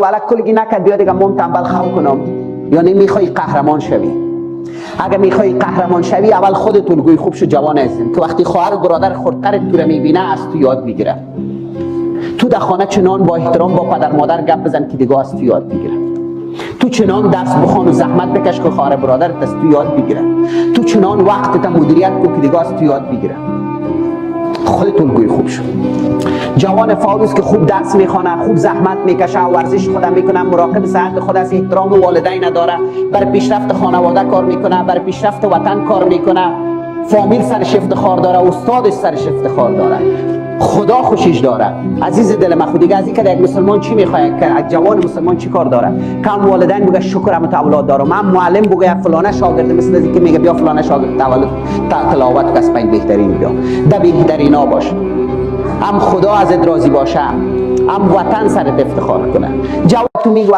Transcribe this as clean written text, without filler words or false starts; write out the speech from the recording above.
ولی کلگی نکرد بیا دیگه من تنبل خو کنم. یعنی میخوای قهرمان شوی. اگه میخوای قهرمان شوی اول خودت الگوی خوب شو جوان هستین که وقتی خواهر و برادر خردتر تو رو میبینه از تو یاد میگیره. تو در خانه چنان با احترام با پدر مادر گپ بزن که دیگه از تو یاد میگیره. تو چنان درس بخوان و زحمت بکش که خواهر برادرت از تو یاد بگیره. تو چنان وقتت مدیریت کو که دیگه از تو یاد بگیره. خودت الگوی خوب شو. جوان فاروس که خوب درس میخونه، خوب زحمت میکشه، ورزش خودم میکنه، مراقب صحت خود است، احترام والدین داره، برای پیشرفت خانواده کار میکنه، برای پیشرفت وطن کار میکنه، فامیل سرش افتخار داره، استادش سرش افتخار داره، خدا خوشش داره. عزیز دل من، خود دیگه از اینکه یک مسلمان چی میخواد که یک جوان مسلمان چی کار داره؟ کم والدین بگه شکر ام اولاد داره. من معلم بگه فلانه شاگرد مثل از اینکه میگه بیا فلانه شاگرد تلاوت کس پنج بهترین بیا ده بهترینا باش. ام خدا ازت راضی باشه، ام وطن سرت افتخار کنه. جواب تو میگه